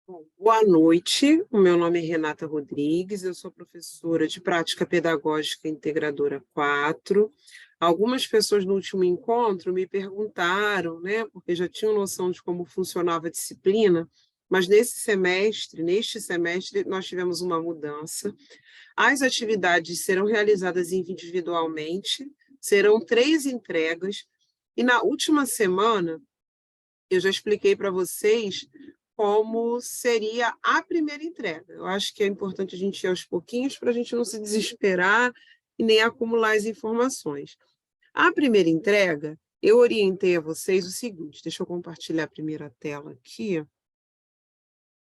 Bom, boa noite, o meu nome é Renata Rodrigues, eu sou professora de Prática Pedagógica Integradora 4. Algumas pessoas no último encontro me perguntaram, né, porque já tinham noção de como funcionava a disciplina, mas neste semestre, nós tivemos uma mudança. As atividades serão realizadas individualmente, serão 3 entregas, e na última semana eu já expliquei para vocês como seria a primeira entrega. Eu acho que é importante a gente ir aos pouquinhos para a gente não se desesperar e nem acumular as informações. A primeira entrega, eu orientei a vocês o seguinte, deixa eu compartilhar a primeira tela aqui,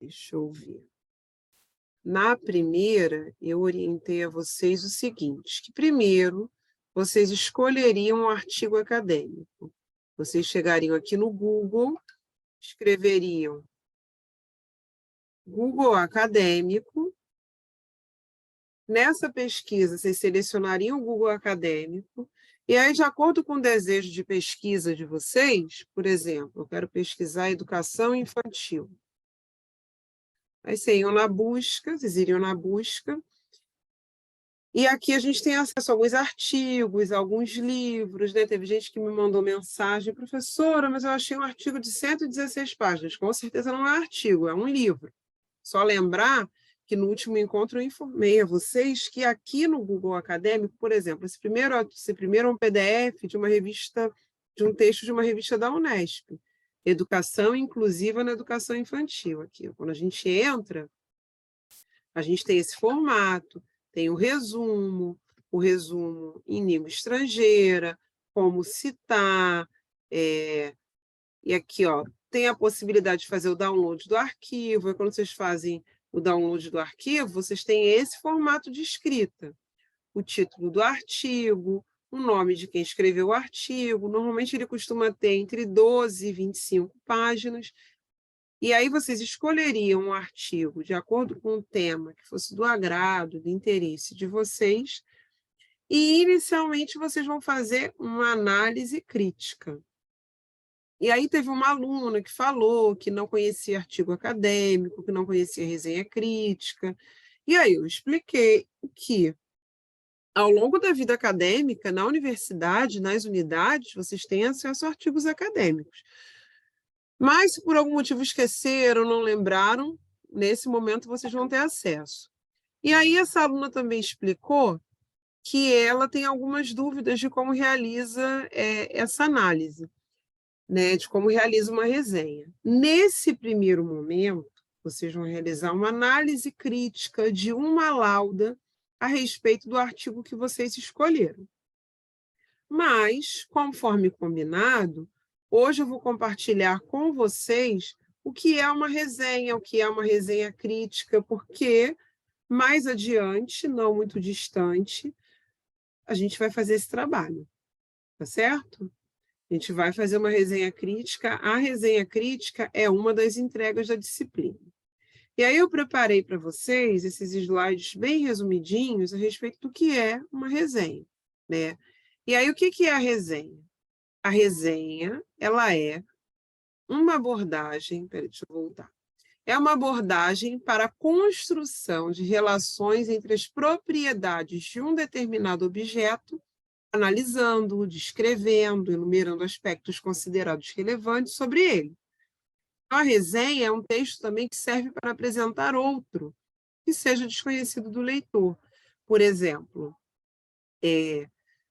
deixa eu ver. Na primeira, eu orientei a vocês o seguinte, que primeiro vocês escolheriam um artigo acadêmico. Vocês chegariam aqui no Google, escreveriam Google Acadêmico. Nessa pesquisa, vocês selecionariam o Google Acadêmico, e aí, de acordo com o desejo de pesquisa de vocês, por exemplo, eu quero pesquisar educação infantil. Aí vocês iriam na busca, e aqui a gente tem acesso a alguns artigos, alguns livros, né? Teve gente que me mandou mensagem, professora, mas eu achei um artigo de 116 páginas. Com certeza não é artigo, é um livro. Só lembrar que no último encontro eu informei a vocês que aqui no Google Acadêmico, por exemplo, esse primeiro é um PDF de uma revista, de um texto de uma revista da Unesp, Educação Inclusiva na Educação Infantil. Aqui, quando a gente entra, a gente tem esse formato, tem o resumo em língua estrangeira, como citar, e aqui, ó, tem a possibilidade de fazer o download do arquivo, e quando vocês fazem o download do arquivo, vocês têm esse formato de escrita. O título do artigo, o nome de quem escreveu o artigo, normalmente ele costuma ter entre 12 e 25 páginas, e aí vocês escolheriam um artigo de acordo com o tema que fosse do agrado, do interesse de vocês, e inicialmente vocês vão fazer uma análise crítica. E aí teve uma aluna que falou que não conhecia artigo acadêmico, que não conhecia resenha crítica. E aí eu expliquei que, ao longo da vida acadêmica, na universidade, nas unidades, vocês têm acesso a artigos acadêmicos. Mas, se por algum motivo esqueceram, não lembraram, nesse momento vocês vão ter acesso. E aí essa aluna também explicou que ela tem algumas dúvidas de como realiza essa análise, né, de como realiza uma resenha. Nesse primeiro momento, vocês vão realizar uma análise crítica de uma lauda a respeito do artigo que vocês escolheram. Mas, conforme combinado, hoje eu vou compartilhar com vocês o que é uma resenha, o que é uma resenha crítica, porque mais adiante, não muito distante, a gente vai fazer esse trabalho, tá certo? A gente vai fazer uma resenha crítica. A resenha crítica é uma das entregas da disciplina. E aí eu preparei para vocês esses slides bem resumidinhos a respeito do que é uma resenha, né? E aí o que é a resenha? A resenha, ela é uma abordagem, peraí, deixa eu voltar. É uma abordagem para a construção de relações entre as propriedades de um determinado objeto, analisando, descrevendo, enumerando aspectos considerados relevantes sobre ele. A resenha é um texto também que serve para apresentar outro, que seja desconhecido do leitor. Por exemplo,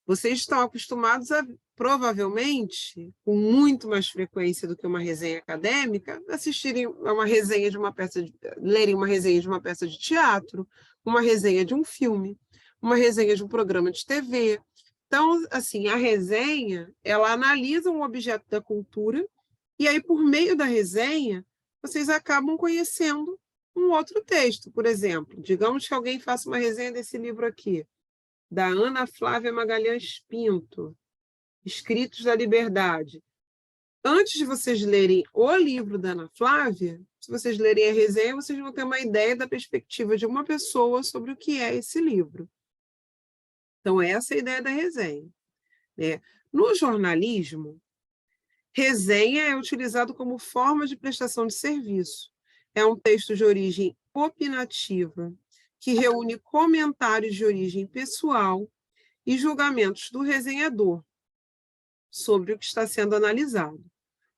vocês estão acostumados a, provavelmente, com muito mais frequência do que uma resenha acadêmica, assistirem a uma resenha de uma peça, lerem uma resenha de uma peça de teatro, uma resenha de um filme, uma resenha de um programa de TV. Então, assim, a resenha, ela analisa um objeto da cultura e aí, por meio da resenha, vocês acabam conhecendo um outro texto. Por exemplo, digamos que alguém faça uma resenha desse livro aqui, da Ana Flávia Magalhães Pinto, Escritos da Liberdade. Antes de vocês lerem o livro da Ana Flávia, se vocês lerem a resenha, vocês vão ter uma ideia da perspectiva de uma pessoa sobre o que é esse livro. Então, essa é a ideia da resenha, né? No jornalismo, resenha é utilizado como forma de prestação de serviço. é um texto de origem opinativa, que reúne comentários de origem pessoal e julgamentos do resenhador sobre o que está sendo analisado.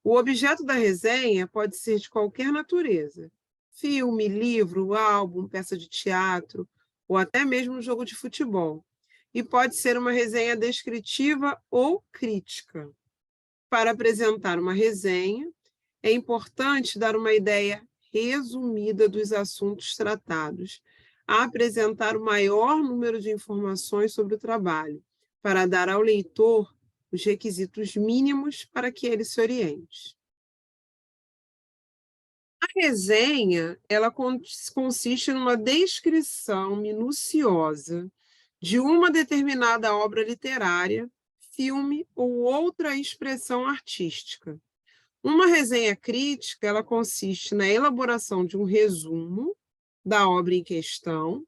O objeto da resenha pode ser de qualquer natureza: filme, livro, álbum, peça de teatro, ou até mesmo um jogo de futebol. E pode ser uma resenha descritiva ou crítica. Para apresentar uma resenha, é importante dar uma ideia resumida dos assuntos tratados, apresentar o maior número de informações sobre o trabalho, para dar ao leitor os requisitos mínimos para que ele se oriente. A resenha, ela consiste numa descrição minuciosa de uma determinada obra literária, filme ou outra expressão artística. Uma resenha crítica, ela consiste na elaboração de um resumo da obra em questão,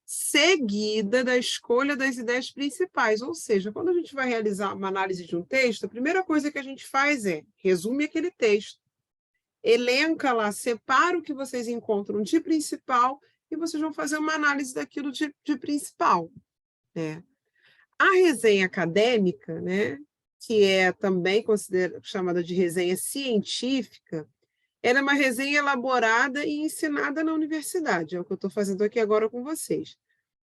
seguida da escolha das ideias principais. Ou seja, quando a gente vai realizar uma análise de um texto, a primeira coisa que a gente faz é resume aquele texto, elenca lá, separa o que vocês encontram de principal e vocês vão fazer uma análise daquilo de principal. Né? A resenha acadêmica, né, que é também chamada de resenha científica, ela é uma resenha elaborada e ensinada na universidade, é o que eu estou fazendo aqui agora com vocês.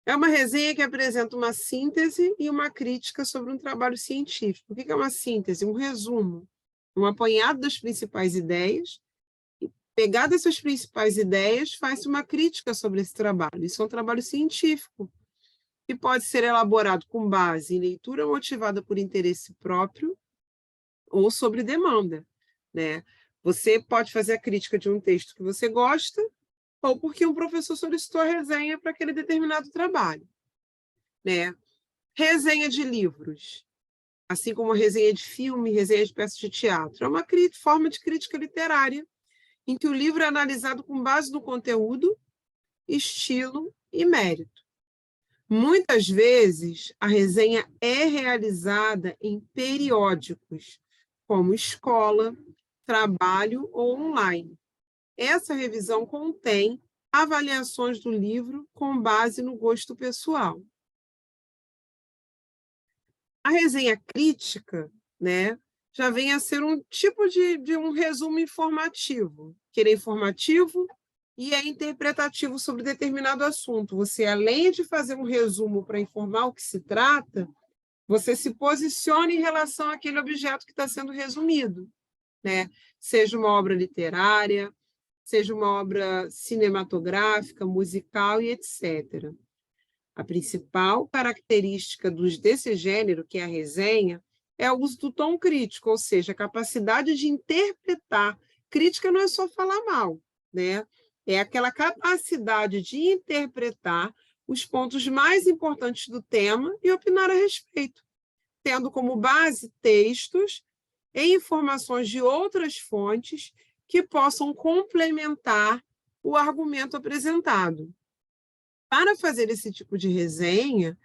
É uma resenha que apresenta uma síntese e uma crítica sobre um trabalho científico. O que é uma síntese? Um resumo, um apanhado das principais ideias. Pegada essas principais ideias, faz uma crítica sobre esse trabalho. Isso é um trabalho científico, que pode ser elaborado com base em leitura motivada por interesse próprio ou sobre demanda. Né? Você pode fazer a crítica de um texto que você gosta ou porque um professor solicitou a resenha para aquele determinado trabalho. Né? Resenha de livros, assim como resenha de filme, resenha de peças de teatro, é uma forma de crítica literária em que o livro é analisado com base no conteúdo, estilo e mérito. Muitas vezes, a resenha é realizada em periódicos, como escola, trabalho ou online. Essa revisão contém avaliações do livro com base no gosto pessoal. A resenha crítica, né, já vem a ser um tipo de um resumo informativo, que ele é informativo e é interpretativo sobre determinado assunto. Você, além de fazer um resumo para informar o que se trata, você se posiciona em relação àquele objeto que está sendo resumido, né? Seja uma obra literária, seja uma obra cinematográfica, musical e etc. A principal característica desse gênero, que é a resenha, é o uso do tom crítico, ou seja, a capacidade de interpretar. Crítica não é só falar mal, né? É aquela capacidade de interpretar os pontos mais importantes do tema e opinar a respeito, tendo como base textos e informações de outras fontes que possam complementar o argumento apresentado. Para fazer esse tipo de resenha,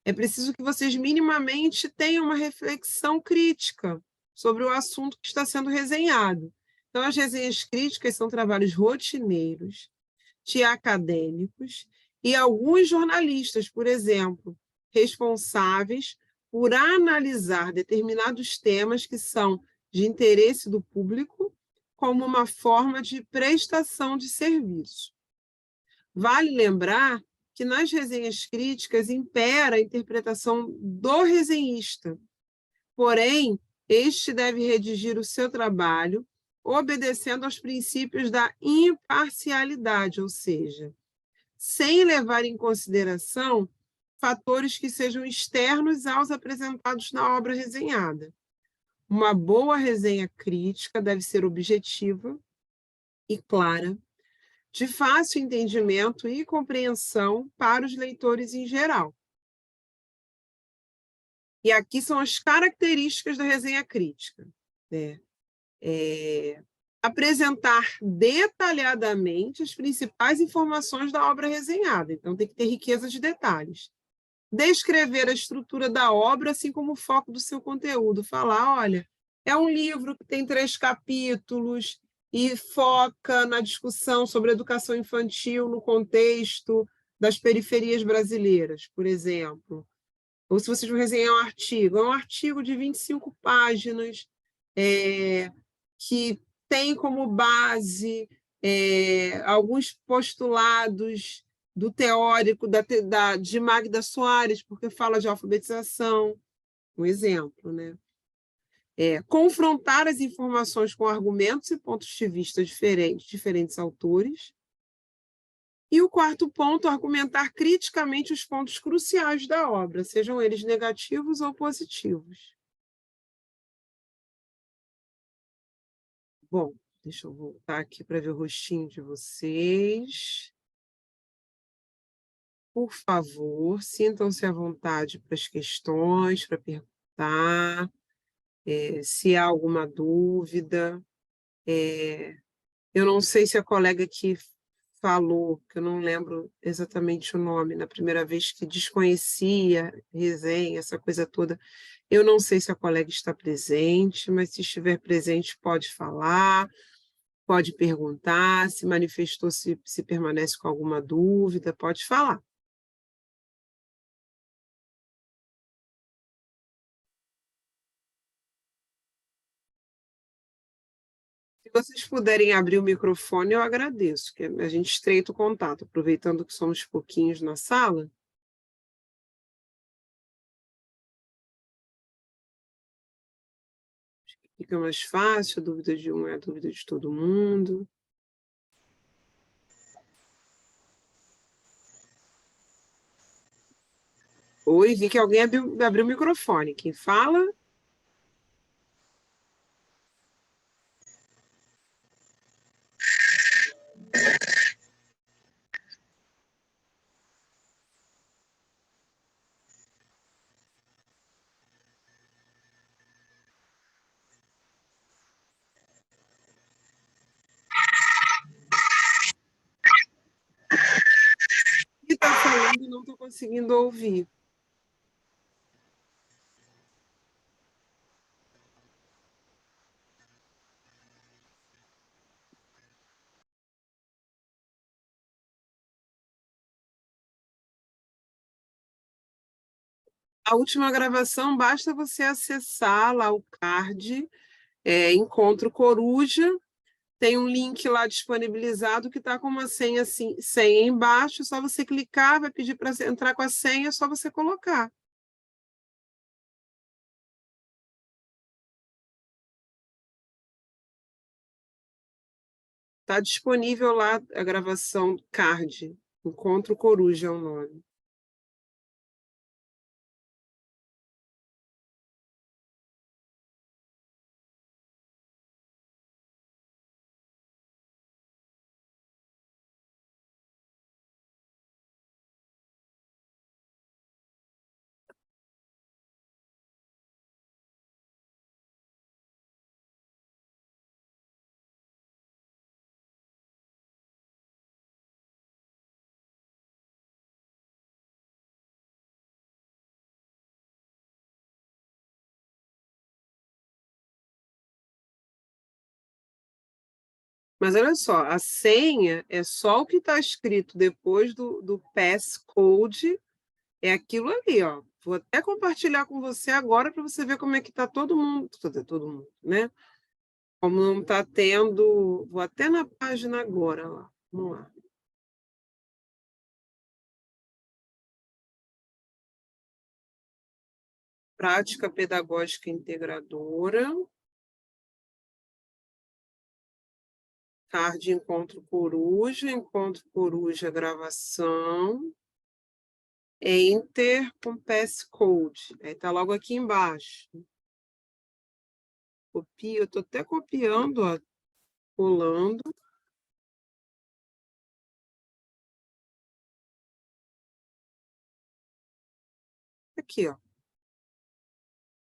é preciso que vocês minimamente tenham uma reflexão crítica sobre o assunto que está sendo resenhado. Então, as resenhas críticas são trabalhos rotineiros, de acadêmicos e alguns jornalistas, por exemplo, responsáveis por analisar determinados temas que são de interesse do público como uma forma de prestação de serviço. Vale lembrar que nas resenhas críticas impera a interpretação do resenhista. Porém, este deve redigir o seu trabalho obedecendo aos princípios da imparcialidade, ou seja, sem levar em consideração fatores que sejam externos aos apresentados na obra resenhada. Uma boa resenha crítica deve ser objetiva e clara, de fácil entendimento e compreensão para os leitores em geral. E aqui são as características da resenha crítica. Né? Apresentar detalhadamente as principais informações da obra resenhada. Então, tem que ter riqueza de detalhes. Descrever a estrutura da obra, assim como o foco do seu conteúdo. Falar, olha, é um livro que tem 3 capítulos, e foca na discussão sobre educação infantil no contexto das periferias brasileiras, por exemplo. Ou se vocês vão resenhar é um artigo de 25 páginas, que tem como base alguns postulados do teórico de Magda Soares, porque fala de alfabetização, um exemplo, né? Confrontar as informações com argumentos e pontos de vista diferentes autores. E o quarto ponto, argumentar criticamente os pontos cruciais da obra, sejam eles negativos ou positivos. Bom, deixa eu voltar aqui para ver o rostinho de vocês. Por favor, sintam-se à vontade para as questões, para perguntar, se há alguma dúvida. Eu não sei se a colega que falou, que eu não lembro exatamente o nome, na primeira vez que desconhecia resenha, essa coisa toda, eu não sei se a colega está presente, mas se estiver presente pode falar, pode perguntar, se manifestou, se permanece com alguma dúvida, pode falar. Se vocês puderem abrir o microfone, eu agradeço, que a gente estreita o contato, aproveitando que somos pouquinhos na sala. Fica mais fácil, a dúvida de um é a dúvida de todo mundo. Oi, vi que alguém abriu o microfone. Quem fala? Quem está falando e não estou conseguindo ouvir. A última gravação, basta você acessar lá o card, Encontro Coruja, tem um link lá disponibilizado que está com uma senha, assim, senha embaixo, só você clicar, vai pedir para entrar com a senha, é só você colocar. Está disponível lá a gravação card, Encontro Coruja é o nome. Mas olha só, a senha é só o que está escrito depois do passcode, é aquilo ali, ó. Vou até compartilhar com você agora para você ver como é que está todo mundo, né? Como não está tendo. Vou até na página agora, ó. Vamos lá. Prática pedagógica integradora. Card Encontro Coruja gravação. Enter com passcode. Aí está logo aqui embaixo. Copia, eu estou até copiando, ó, colando. Aqui, ó.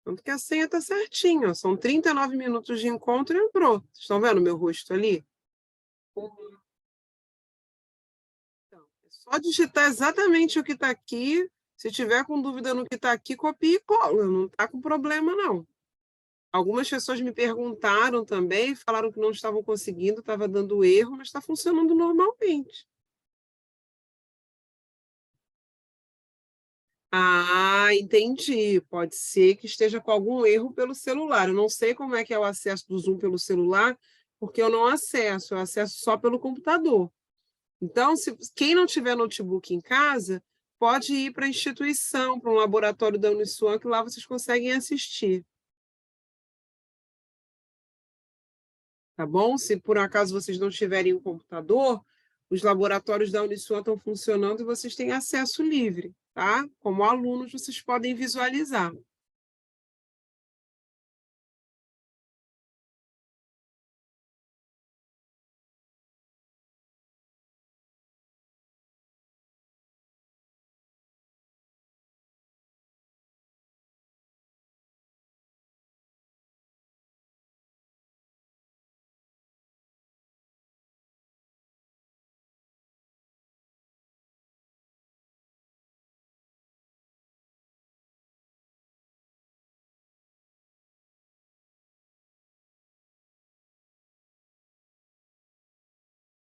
Tanto que a senha está certinha, ó. São 39 minutos de encontro e entrou. Vocês estão vendo o meu rosto ali? Então, é só digitar exatamente o que está aqui. Se tiver com dúvida no que está aqui, copia e cola. Não está com problema, não. Algumas pessoas me perguntaram também, falaram que não estavam conseguindo, estava dando erro, mas está funcionando normalmente. Ah, entendi. Pode ser que esteja com algum erro pelo celular. Eu não sei como é que é o acesso do Zoom pelo celular, porque eu não acesso, eu acesso só pelo computador. Então, se quem não tiver notebook em casa, pode ir para a instituição, para um laboratório da Uniswan, que lá vocês conseguem assistir, tá bom? Se por acaso vocês não tiverem um computador, os laboratórios da Uniswan estão funcionando e vocês têm acesso livre, tá? Como alunos, vocês podem visualizar.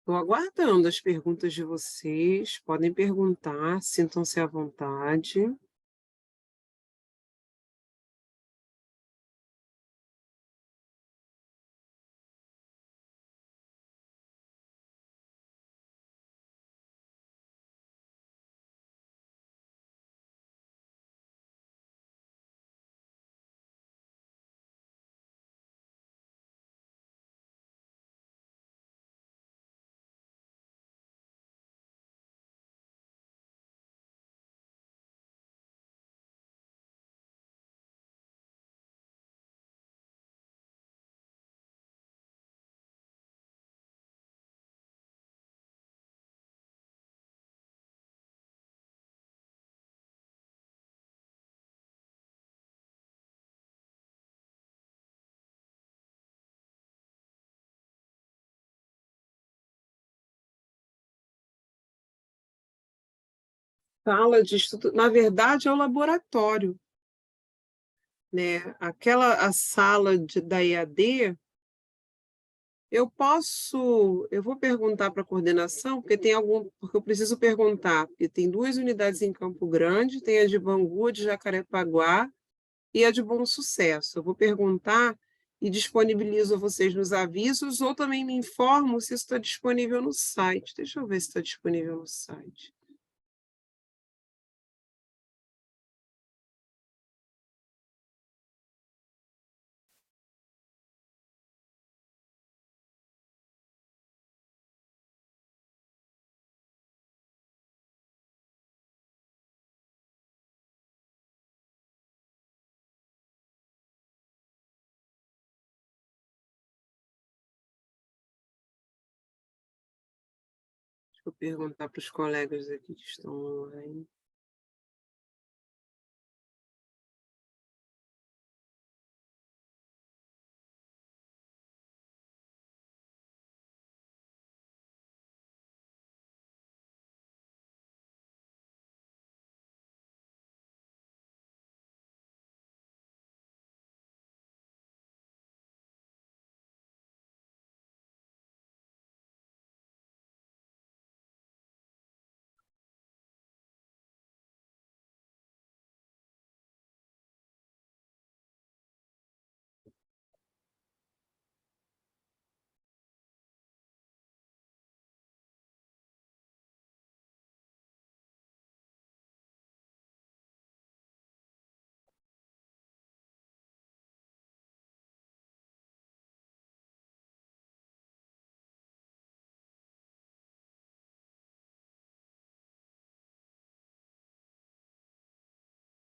Estou aguardando as perguntas de vocês. Podem perguntar, sintam-se à vontade. Sala de estudo, na verdade, é o laboratório, né? A sala da EAD, eu vou perguntar para a coordenação, porque eu preciso perguntar, porque tem duas unidades em Campo Grande, tem a de Bangu, a de Jacarepaguá e a de Bom Sucesso. Eu vou perguntar e disponibilizo a vocês nos avisos, ou também me informo se isso está disponível no site. Deixa eu ver se está disponível no site. Deixa eu perguntar para os colegas aqui que estão online.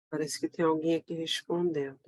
Parece que tem alguém aqui respondendo.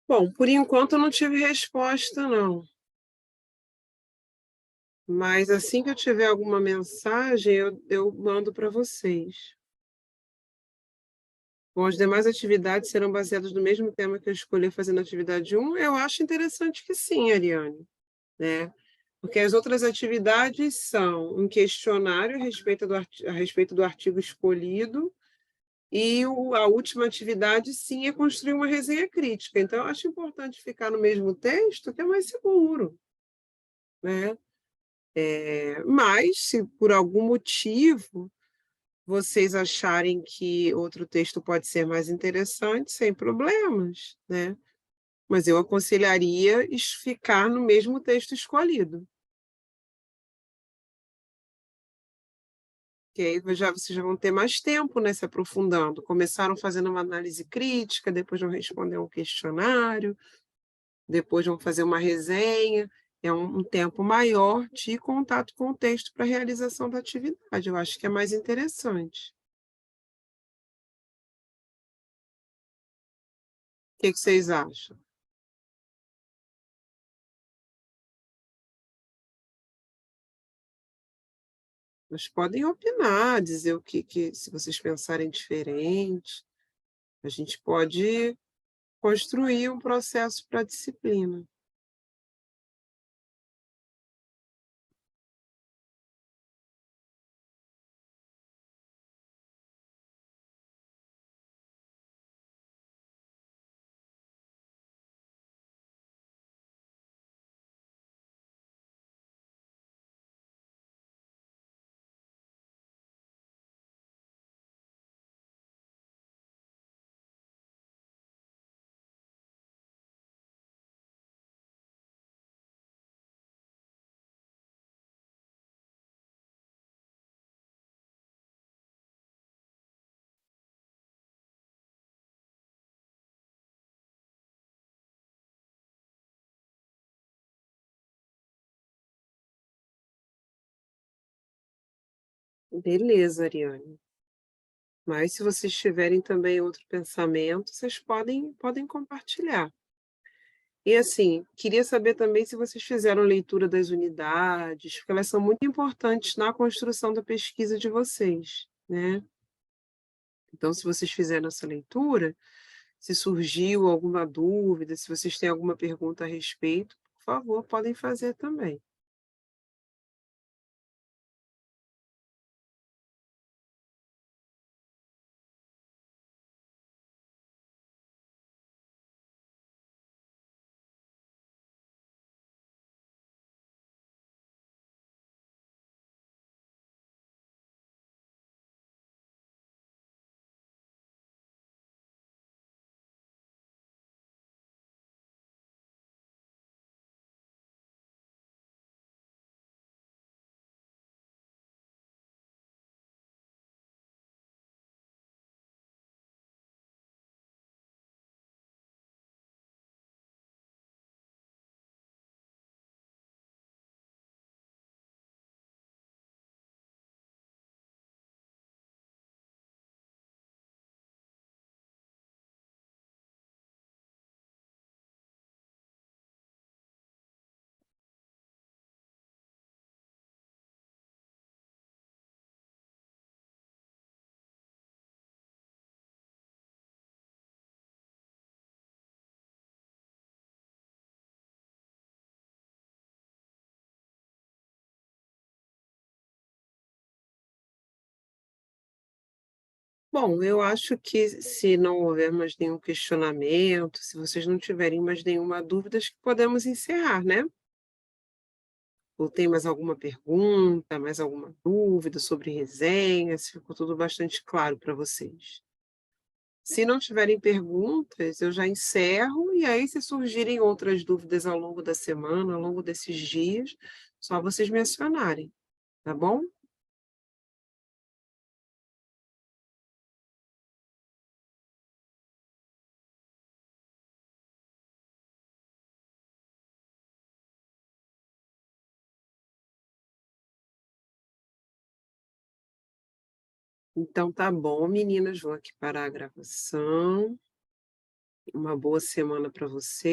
Bom, por enquanto eu não tive resposta não, mas assim que eu tiver alguma mensagem eu mando para vocês. Bom, as demais atividades serão baseadas no mesmo tema que eu escolhi fazer na atividade um. Eu acho interessante que sim, Ariane, né, porque as outras atividades são um questionário a respeito do artigo escolhido, e a última atividade, sim, é construir uma resenha crítica. Então, eu acho importante ficar no mesmo texto, que é mais seguro, né? Mas, se por algum motivo vocês acharem que outro texto pode ser mais interessante, sem problemas, né? Mas eu aconselharia ficar no mesmo texto escolhido, que aí vocês já vão ter mais tempo, né, se aprofundando. Começaram fazendo uma análise crítica, depois vão responder um questionário, depois vão fazer uma resenha. É um tempo maior de contato com o texto para a realização da atividade. Eu acho que é mais interessante. O que que vocês acham? Mas podem opinar, dizer o que se vocês pensarem diferente, a gente pode construir um processo para a disciplina. Beleza, Ariane. Mas se vocês tiverem também outro pensamento, vocês podem compartilhar. E assim, queria saber também se vocês fizeram leitura das unidades, porque elas são muito importantes na construção da pesquisa de vocês, né. Então, se vocês fizeram essa leitura, se surgiu alguma dúvida, se vocês têm alguma pergunta a respeito, por favor, podem fazer também. Bom, eu acho que se não houver mais nenhum questionamento, se vocês não tiverem mais nenhuma dúvida, acho que podemos encerrar, né? Ou tem mais alguma pergunta, mais alguma dúvida sobre resenha, se ficou tudo bastante claro para vocês? Se não tiverem perguntas, eu já encerro, e aí, se surgirem outras dúvidas ao longo da semana, ao longo desses dias, só vocês mencionarem, tá bom? Então tá bom, meninas, vou aqui parar a gravação. Uma boa semana para você.